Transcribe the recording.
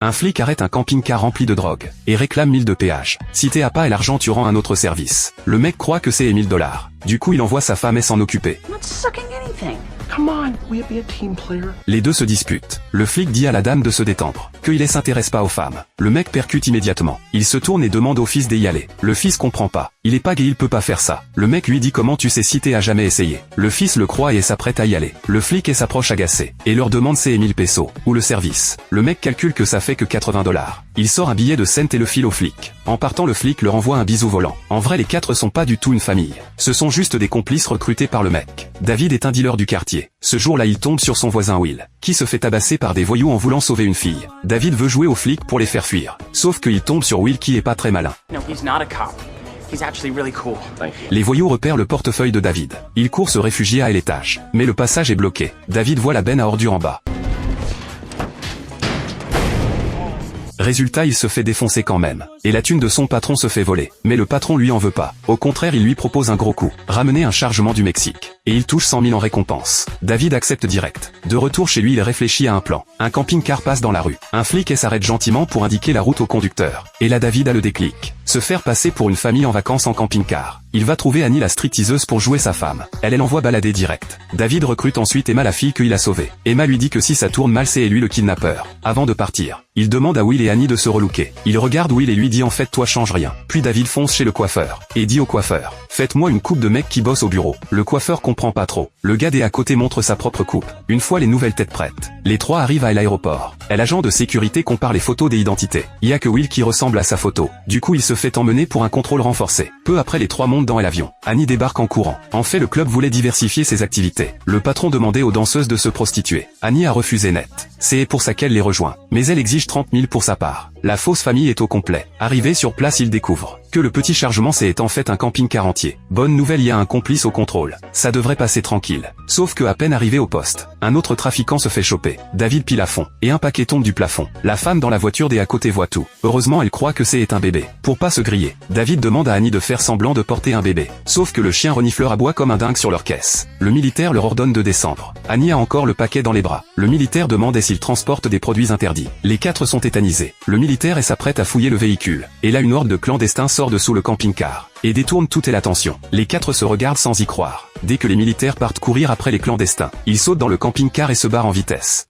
Un flic arrête un camping-car rempli de drogue et réclame 1000 de péage. Si t'as pas l'argent tu rends un autre service. Le mec croit que c'est 1000 $. Du coup il envoie sa femme et s'en occuper. Come on, we'll be a team player. Les deux se disputent. Le flic dit à la dame de se détendre, qu'il ne s'intéresse pas aux femmes. Le mec percute immédiatement. Il se tourne et demande au fils d'y aller. Le fils comprend pas. Il est pas gay, il peut pas faire ça. Le mec lui dit comment tu sais si t'as jamais essayé. Le fils le croit et s'apprête à y aller. Le flic s'approche agacé et leur demande c'est 1000 pesos ou le service. Le mec calcule que ça fait que 80 $. Il sort un billet de cent et le file au flic. En partant le flic leur envoie un bisou volant. En vrai les quatre sont pas du tout une famille. Ce sont juste des complices recrutés par le mec. David est un dealer du quartier. Ce jour-là il tombe sur son voisin Will, qui se fait tabasser par des voyous en voulant sauver une fille. David veut jouer aux flics pour les faire fuir. Sauf qu'il tombe sur Will qui est pas très malin. No, he's not a cop. He's actually really cool. Thank you. Les voyous repèrent le portefeuille de David. Il court se réfugier à l'étage. Mais le passage est bloqué. David voit la benne à ordures en bas. Résultat, il se fait défoncer quand même. Et la thune de son patron se fait voler. Mais le patron lui en veut pas. Au contraire, il lui propose un gros coup. Ramener un chargement du Mexique. Et il touche 100 000 en récompense. David accepte direct. De retour chez lui, il réfléchit à un plan. Un camping-car passe dans la rue. Un flic s'arrête gentiment pour indiquer la route au conducteur. Et là, David a le déclic. Se faire passer pour une famille en vacances en camping-car. Il va trouver Annie la stripteaseuse pour jouer sa femme. Elle l'envoie balader direct. David recrute ensuite Emma la fille qu'il a sauvée. Emma lui dit que si ça tourne mal c'est lui le kidnappeur. Avant de partir, il demande à Will et Annie de se relooker. Il regarde Will et lui dit en fait toi change rien. Puis David fonce chez le coiffeur. Et dit au coiffeur, faites-moi une coupe de mec qui bosse au bureau. Le coiffeur comprend pas trop. Le gars des à côté montre sa propre coupe. Une fois les nouvelles têtes prêtes, les trois arrivent à l'aéroport. L'agent de sécurité compare les photos des identités. Il y a que Will qui ressemble à sa photo. Du coup il se fait emmener pour un contrôle renforcé. Peu après les trois montent dans l'avion. Annie débarque en courant. En fait le club voulait diversifier ses activités. Le patron demandait aux danseuses de se prostituer. Annie a refusé net. C'est pour ça qu'elle les rejoint. Mais elle exige 30 000 pour sa part. La fausse famille est au complet. Arrivé sur place il découvre que le petit chargement c'est en fait un camping-car entier. Bonne nouvelle, il y a un complice au contrôle. Ça devrait passer tranquille. Sauf que à peine arrivé au poste, un autre trafiquant se fait choper. David pile à fond, et un paquet tombe du plafond. La femme dans la voiture des à côté voit tout. Heureusement elle croit que c'est un bébé. Pour pas se griller, David demande à Annie de faire semblant de porter un bébé. Sauf que le chien renifleur aboie comme un dingue sur leur caisse. Le militaire leur ordonne de descendre. Annie a encore le paquet dans les bras. Le militaire demande s'il transporte des produits interdits. Les quatre sont tétanisés. Le militaire s'apprête à fouiller le véhicule. Et là une horde de clandestins sort de sous le camping-car. Et détourne toute l'attention. Les quatre se regardent sans y croire. Dès que les militaires partent courir après les clandestins, ils sautent dans le camping-car et se barrent en vitesse.